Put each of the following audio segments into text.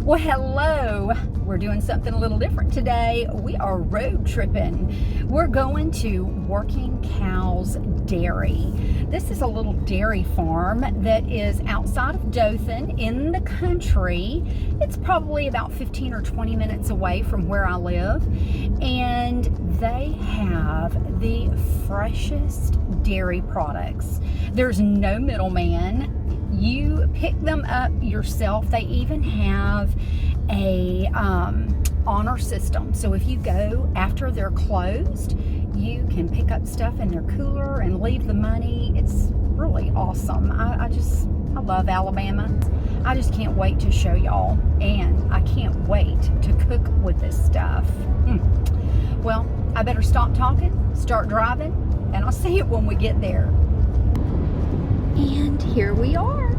Well, hello. We're doing something a little different today. We are road tripping. We're going to Working Cows Dairy. This is a little dairy farm that is outside of Dothan in the country. It's probably about 15 or 20 minutes away from where I live. And they have the freshest dairy products. There's no middleman. You pick them up yourself. They even have a honor system. So if you go after they're closed, you can pick up stuff in their cooler and leave the money. It's really awesome. I love Alabama. I just can't wait to show y'all, and I can't wait to cook with this stuff. Well, I better stop talking, start driving, and I'll see it when we get there. And here we are.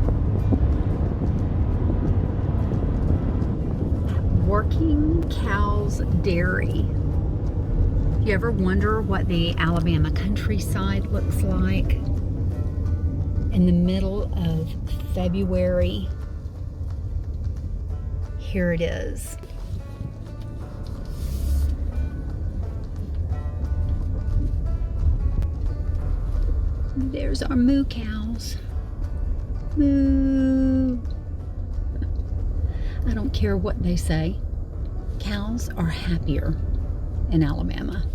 Working Cows Dairy. You ever wonder what the Alabama countryside looks like in the middle of February? Here it is. There's our moo cows. Moo. I don't care what they say. Cows are happier in Alabama.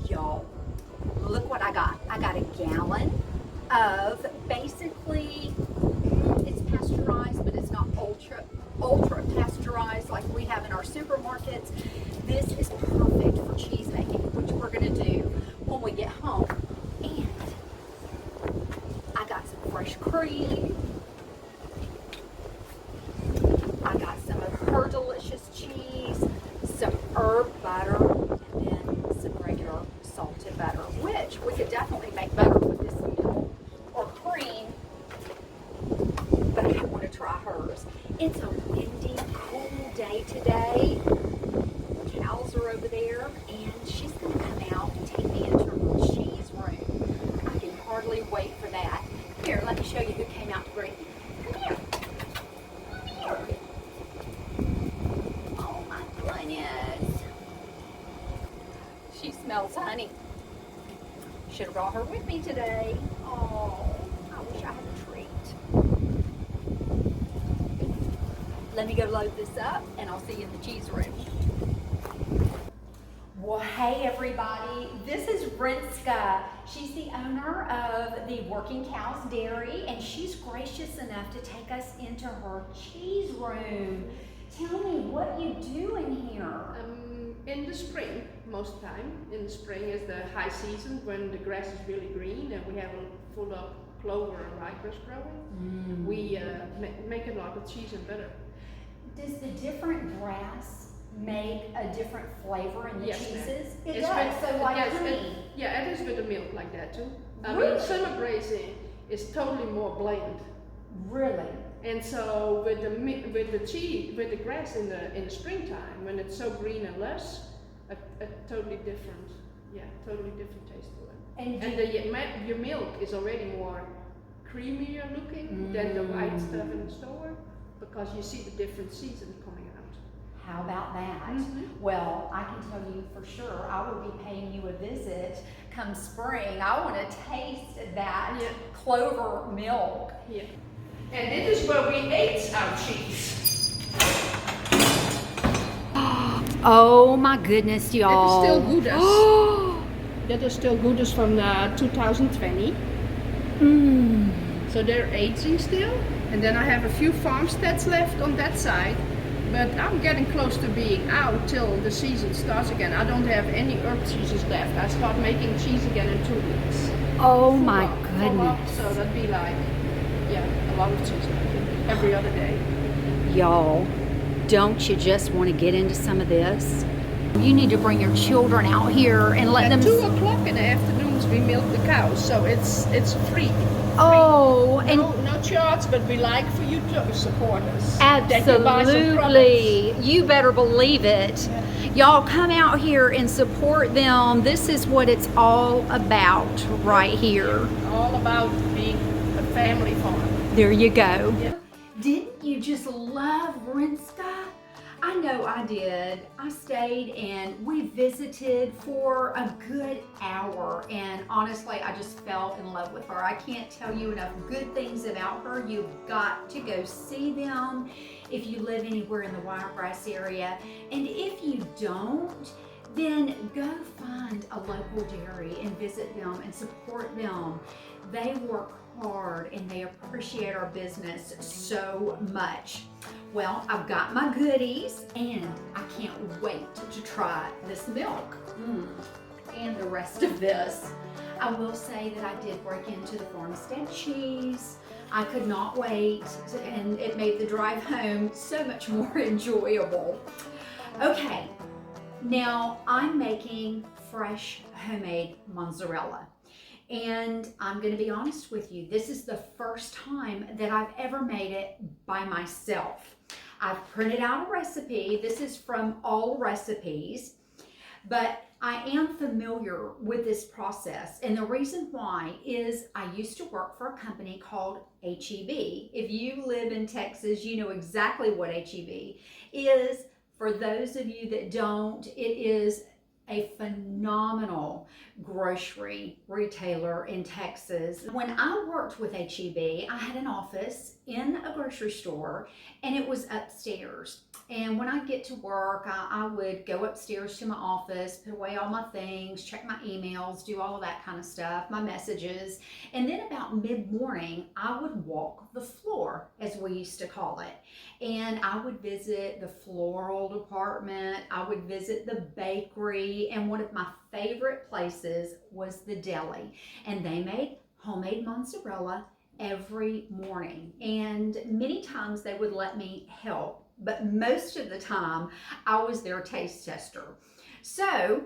Y'all, look what I got. I got a gallon of basically, it's pasteurized, but it's not ultra pasteurized like we have in our supermarkets. This is perfect for cheese making, which we're gonna do when we get home. And I got some fresh cream. I got some of her delicious cheese, some herb butter, and then some regular salted butter, which we could definitely make better with this milk or cream, but I want to try hers. It's a windy, cool day today. The cows are over there, and she's going to come out and take me into her cheese room. I can hardly wait for that. Here, let me show you who came out to greet me. Come here. Come here. Oh my goodness. She smells honey. Should have brought her with me today. Oh, I wish I had a treat. Let me go load this up, and I'll see you in the cheese room. Well, hey everybody, this is Rinska. She's the owner of the Working Cows Dairy, and she's gracious enough to take us into her cheese room. Tell me what you do in here. In the spring, most of the time. In the spring is the high season when the grass is really green and we have a full of clover and ryegrass growing. We make a lot of cheese and butter. Does the different grass make a different flavor in the cheeses? It it's does, with, so like yes, honey. Yeah, it is with the milk like that too. Really? I mean, summer grazing is totally more bland. Really? And so with the cheese, with the grass in the springtime, when it's so green and lush, a totally different taste to it. And your milk is already more creamier looking than the white stuff in the store, because you see the different season coming out. How about that? Well, I can tell you for sure, I will be paying you a visit come spring. I want to taste that clover milk. Yeah. And this is where we ate our cheese. Oh my goodness, y'all. That is still Goudas. That is still Goudas from 2020. So they're aging still. And then I have a few farmsteads left on that side. But I'm getting close to being out till the season starts again. I don't have any herb cheeses left. I start making cheese again in 2 weeks. Oh my goodness. So that'd be like, a lot of cheese every other day. Y'all, don't you just want to get into some of this? You need to bring your children out here and let them... At 2 o'clock in the afternoons we milk the cows, so it's free. Oh, and no charge, but we like for you to support us. Absolutely. You better believe it. Y'all come out here and support them. This is what it's all about right here. All about being a family farm. There you go. Yeah. Didn't you just love Rinska? I know I did. I stayed and we visited for a good hour, and honestly, I just fell in love with her. I can't tell you enough good things about her. You've got to go see them if you live anywhere in the Wiregrass area. And if you don't, then go find a local dairy and visit them and support them. They work hard and they appreciate our business so much. Well, I've got my goodies and I can't wait to try this milk and the rest of this. I will say that I did break into the farmstead cheese. I could not wait, and it made the drive home so much more enjoyable. Okay, now I'm making fresh homemade mozzarella. And I'm going to be honest with you, this is the first time that I've ever made it by myself. I've printed out a recipe. This is from All Recipes, but I am familiar with this process. And the reason why is I used to work for a company called HEB. If you live in Texas, you know exactly what HEB is. For those of you that don't, it is a phenomenal grocery retailer in Texas. When I worked with HEB, I had an office in a grocery store and it was upstairs. And when I get to work, I would go upstairs to my office, put away all my things, check my emails, do all of that kind of stuff, my messages. And then about mid-morning, I would walk the floor, as we used to call it. And I would visit the floral department, I would visit the bakery, and one of my favorite places was the deli. And they made homemade mozzarella every morning. And many times they would let me help, but most of the time I was their taste tester. So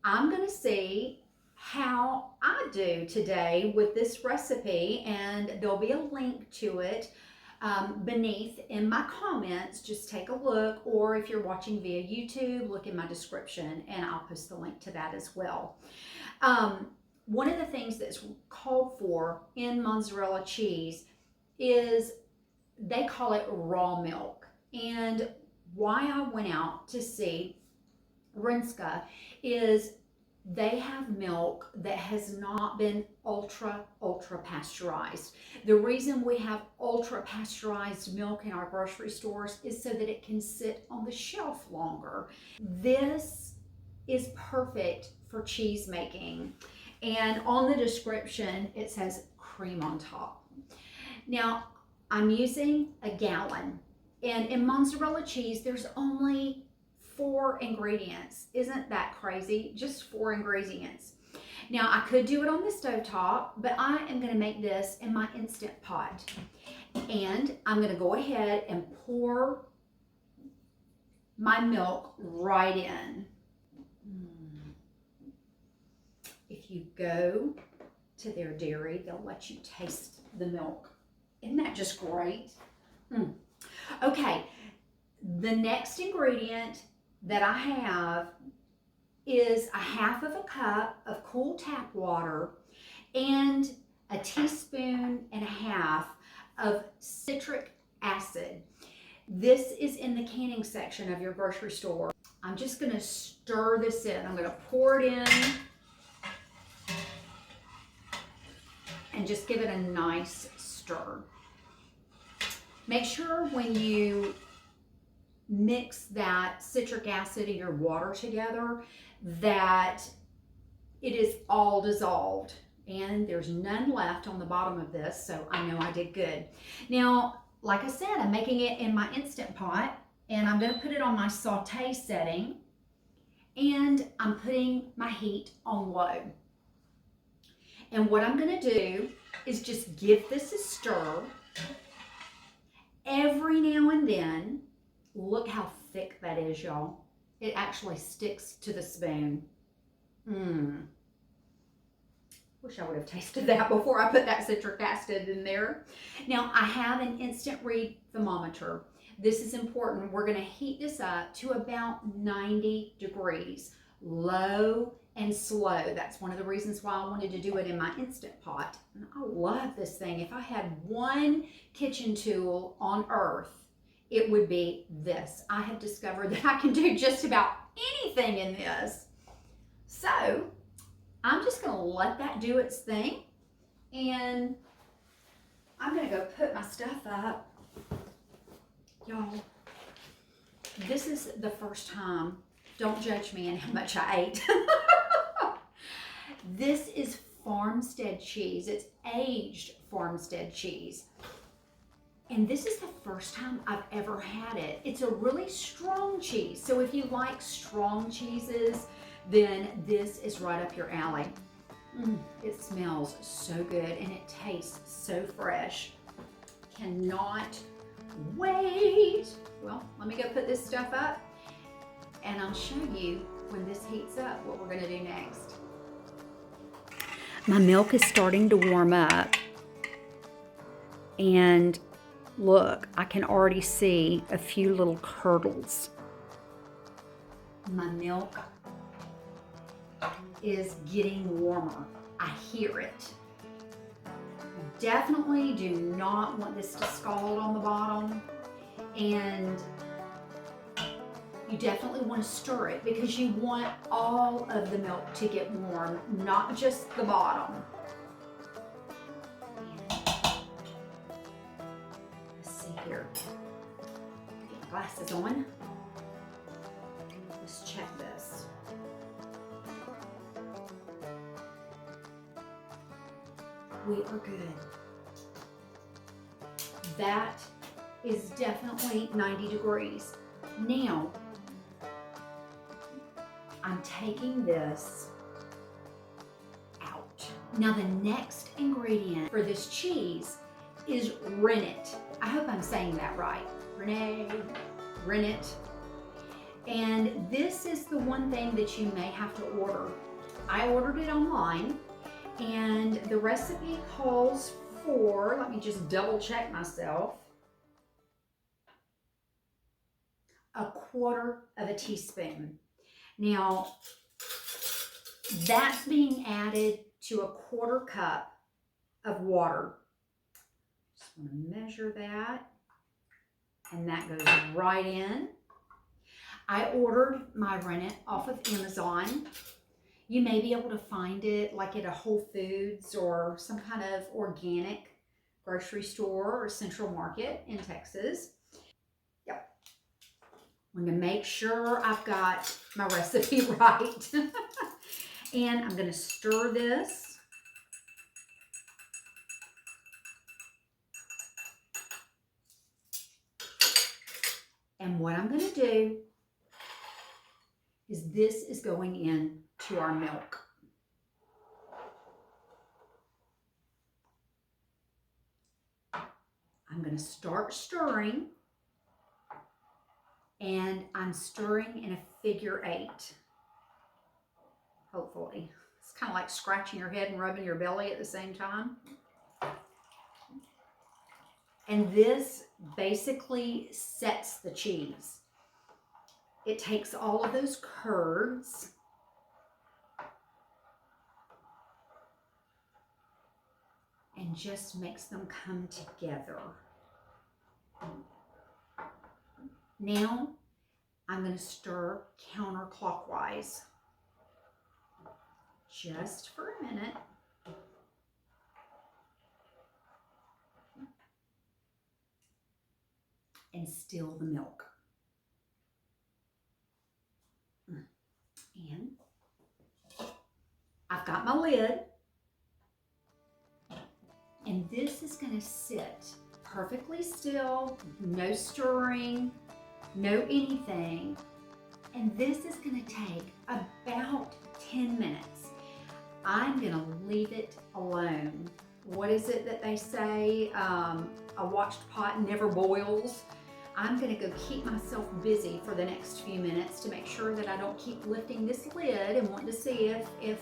I'm gonna see how I do today with this recipe, and there'll be a link to it beneath in my comments. Just take a look, or if you're watching via YouTube, look in my description and I'll post the link to that as well. One of the things that's called for in mozzarella cheese is they call it raw milk. And why I went out to see Rinska is they have milk that has not been ultra pasteurized. The reason we have ultra pasteurized milk in our grocery stores is so that it can sit on the shelf longer. This is perfect for cheese making. And on the description, it says cream on top. Now, I'm using a gallon. And in mozzarella cheese, there's only 4 ingredients. Isn't that crazy? Just 4 ingredients. Now, I could do it on the stovetop, but I am going to make this in my Instant Pot. And I'm going to go ahead and pour my milk right in. If you go to their dairy, they'll let you taste the milk. Isn't that just great? Okay, the next ingredient that I have is a 1/2 cup of cool tap water and a 1.5 teaspoons of citric acid. This is in the canning section of your grocery store. I'm just going to stir this in. I'm going to pour it in and just give it a nice stir. Make sure when you mix that citric acid and your water together that it is all dissolved, and there's none left on the bottom of this, so I know I did good. Now, like I said, I'm making it in my Instant Pot, and I'm going to put it on my saute setting, and I'm putting my heat on low. And what I'm going to do is just give this a stir every now and then. Look how thick that is, y'all. It actually sticks to the spoon. Wish I would have tasted that before I put that citric acid in there. Now, I have an instant read thermometer. This is important. We're going to heat this up to about 90 degrees. Low and slow. That's one of the reasons why I wanted to do it in my Instant Pot. And I love this thing. If I had one kitchen tool on earth, it would be this. I have discovered that I can do just about anything in this. So I'm just gonna let that do its thing, and I'm gonna go put my stuff up. Y'all, this is the first time, don't judge me on how much I ate. This is farmstead cheese. It's aged farmstead cheese. And this is the first time I've ever had it. It's a really strong cheese. So if you like strong cheeses, then this is right up your alley. It smells so good and it tastes so fresh. Cannot wait. Well, let me go put this stuff up and I'll show you when this heats up what we're gonna do next. My milk is starting to warm up, and look, I can already see a few little curdles. My milk is getting warmer. I hear it. You definitely do not want this to scald on the bottom, and you definitely want to stir it because you want all of the milk to get warm, not just the bottom. Let's see here. Get my glasses on. Let's check this. We are good. That is definitely 90 degrees. Now, I'm taking this out. Now the next ingredient for this cheese is rennet. I hope I'm saying that right. Rennet. And this is the one thing that you may have to order. I ordered it online, and the recipe calls for, let me just double check myself, 1/4 teaspoon. Now, that's being added to 1/4 cup of water. Just want to measure that, and that goes right in. I ordered my rennet off of Amazon. You may be able to find it like at a Whole Foods or some kind of organic grocery store or central market in Texas. I'm going to make sure I've got my recipe right. And I'm going to stir this. And what I'm going to do is this is going into our milk. I'm going to start stirring. And I'm stirring in a figure 8, hopefully. It's kind of like scratching your head and rubbing your belly at the same time. And this basically sets the cheese. It takes all of those curds and just makes them come together. Now, I'm going to stir counterclockwise just for a minute. And still the milk. And I've got my lid. And this is going to sit perfectly still, no stirring, no anything, and this is going to take about 10 minutes. I'm going to leave it alone. What is it that they say? A watched pot never boils. I'm going to go keep myself busy for the next few minutes to make sure that I don't keep lifting this lid and want to see if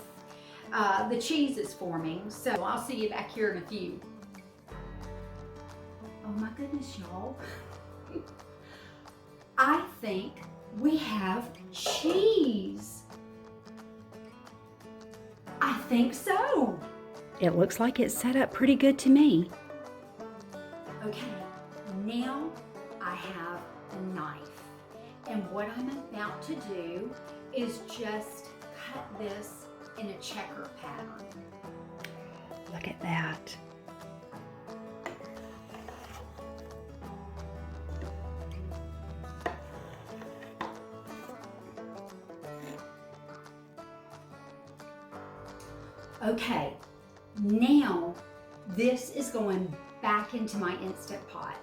the cheese is forming. So I'll see you back here in a few. Oh my goodness, y'all. I think we have cheese. think so. It looks like it's set up pretty good to me. Okay, now I have a knife. And what I'm about to do is just cut this in a checker pattern. Look at that. Okay, now this is going back into my Instant Pot,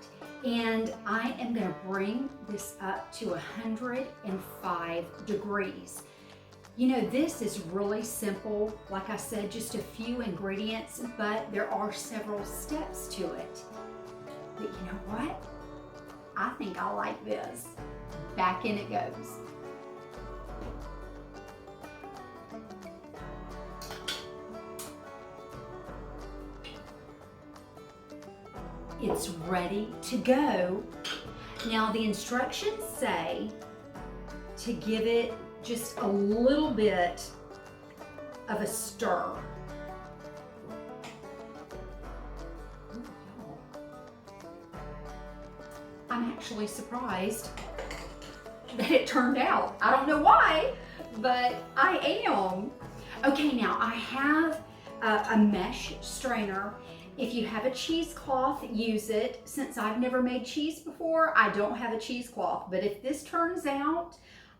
and I am going to bring this up to 105 degrees. You know, this is really simple. Like I said, just a few ingredients, but there are several steps to it. But you know what? I think I like this. Back in it goes. It's ready to go. Now the instructions say to give it just a little bit of a stir. I'm actually surprised that it turned out. I don't know why, but I am. Okay, now I have a mesh strainer. If you have a cheesecloth, use it. Since I've never made cheese before, I don't have a cheesecloth. But if this turns out,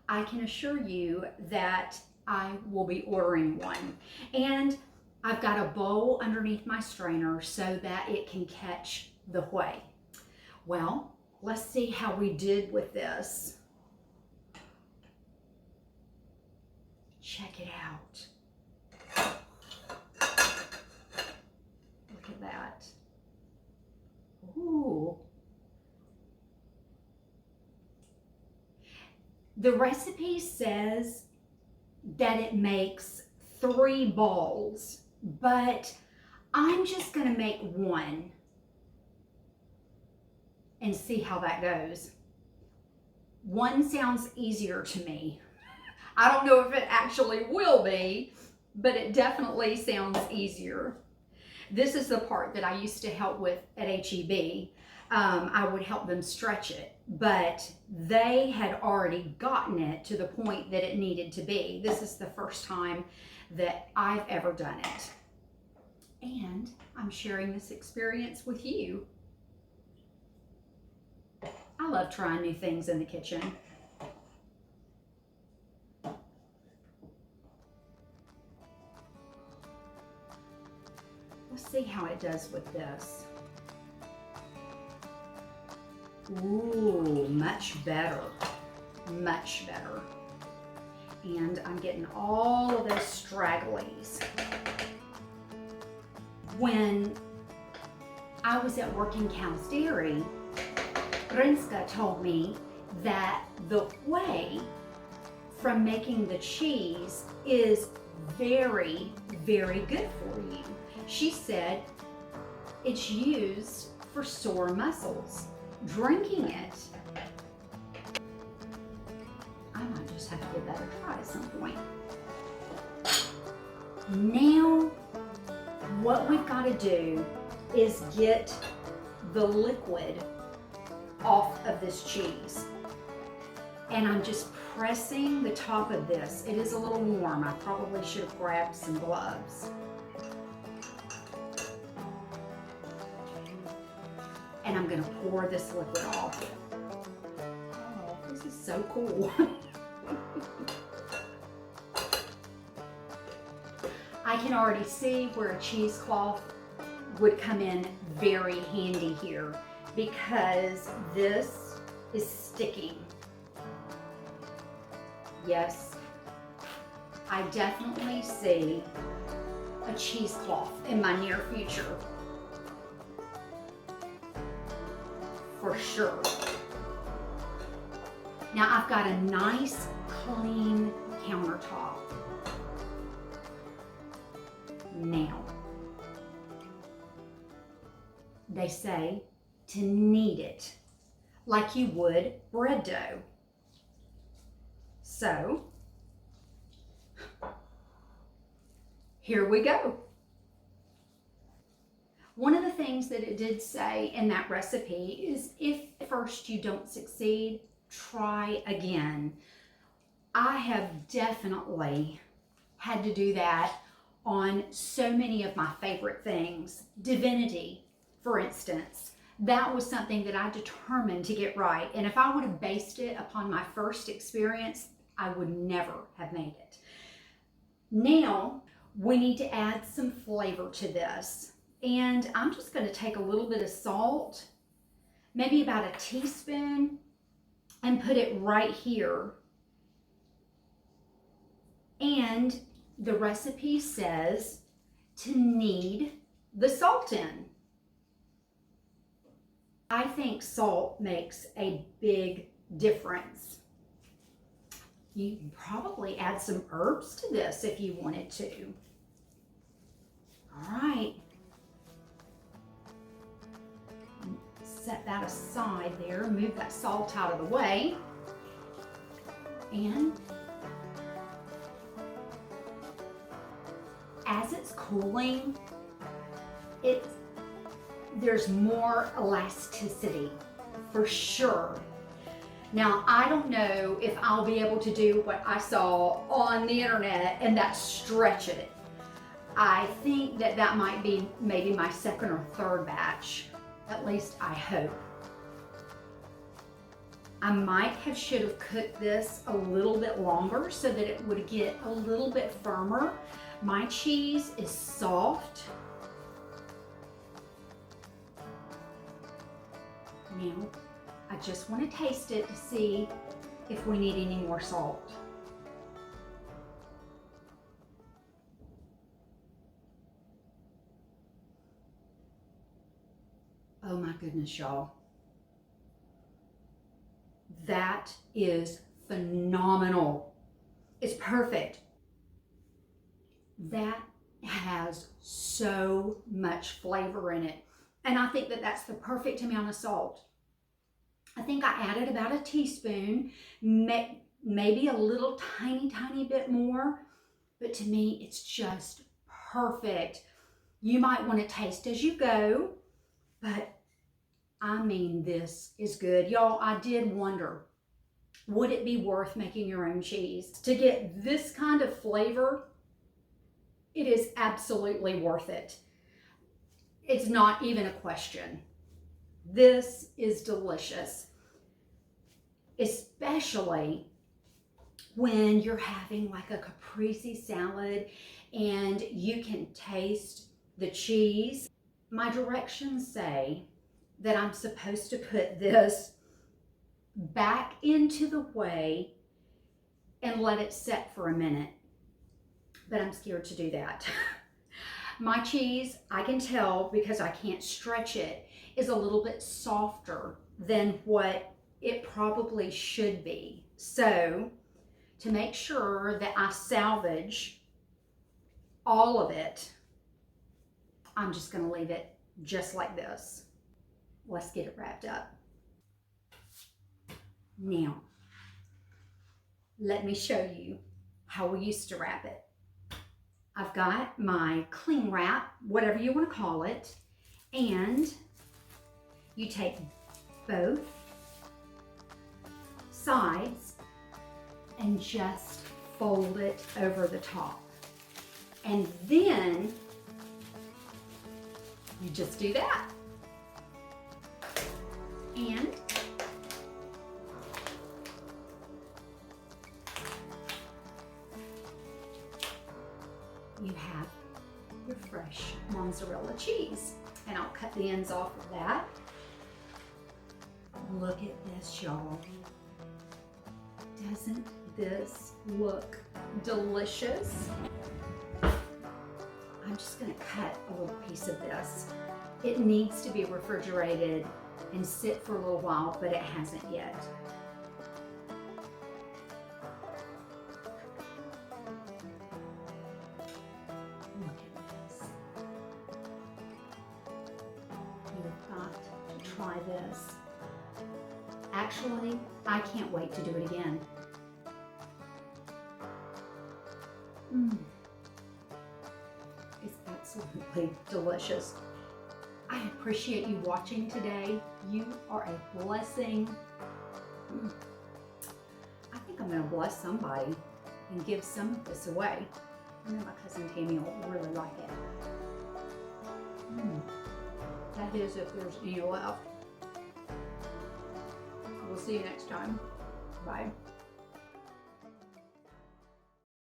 I can assure you that I will be ordering one. And I've got a bowl underneath my strainer so that it can catch the whey. Well, let's see how we did with this. Check it out. Look at that. Ooh. The recipe says that it makes 3 balls, but I'm just gonna make one and see how that goes. One sounds easier to me. I don't know if it actually will be, but it definitely sounds easier. This is the part that I used to help with at HEB. I would help them stretch it, but they had already gotten it to the point that it needed to be. This is the first time that I've ever done it. And I'm sharing this experience with you. I love trying new things in the kitchen. Let's see how it does with this. Ooh, much better, much better. And I'm getting all of those stragglies. When I was at Working Cows Dairy, Renska told me that the whey from making the cheese is very, very good for you. She said it's used for sore muscles. Drinking it, I might just have to give that a try at some point. Now, what we've got to do is get the liquid off of this cheese. And I'm just pressing the top of this. It is a little warm. I probably should have grabbed some gloves. And I'm going to pour this liquid off. Oh, this is so cool. I can already see where a cheesecloth would come in very handy here because this is sticking. Yes, I definitely see a cheesecloth in my near future. For sure. Now I've got a nice clean countertop. Now, they say to knead it like you would bread dough. So, here we go. One of the things that it did say in that recipe is if at first you don't succeed, try again. I have definitely had to do that on so many of my favorite things. Divinity, for instance, that was something that I determined to get right. And if I would have based it upon my first experience, I would never have made it. Now, we need to add some flavor to this. And I'm just going to take a little bit of salt, maybe about a teaspoon, and put it right here. And the recipe says to knead the salt in. I think salt makes a big difference. You can probably add some herbs to this if you wanted to. All right. Set that aside there, move that salt out of the way. And as it's cooling, there's more elasticity for sure. Now, I don't know if I'll be able to do what I saw on the internet, and that's stretch it. I think that might be maybe my second or third batch. At least I hope. I might should have cooked this a little bit longer so that it would get a little bit firmer. My cheese is soft. Now, I just want to taste it to see if we need any more salt. Oh my goodness, y'all. That is phenomenal. It's perfect. That has so much flavor in it. And I think that that's the perfect amount of salt. I think I added about a teaspoon, maybe a little tiny bit more, but to me, it's just perfect. You might want to taste as you go, but I mean, this is good. Y'all, I did wonder, would it be worth making your own cheese? To get this kind of flavor, it is absolutely worth it. It's not even a question. This is delicious, especially when you're having like a caprese salad and you can taste the cheese. My directions say that I'm supposed to put this back into the whey and let it set for a minute, but I'm scared to do that. My cheese, I can tell because I can't stretch it, is a little bit softer than what it probably should be. So to make sure that I salvage all of it, I'm just going to leave it just like this. Let's get it wrapped up. Now, let me show you how we used to wrap it. I've got my cling wrap, whatever you want to call it, and you take both sides and just fold it over the top. And then you just do that. And you have your fresh mozzarella cheese. And I'll cut the ends off of that. Look at this, y'all. Doesn't this look delicious? I'm just gonna cut a little piece of this. It needs to be refrigerated and sit for a little while, but it hasn't yet. Look at this. You've got to try this. Actually, I can't wait to do it again. absolutely delicious. I appreciate you watching today. You are a blessing. I think I'm gonna bless somebody and give some of this away. I know my cousin Tammy will really like it. That is if there's any left. We'll see you next time. Bye.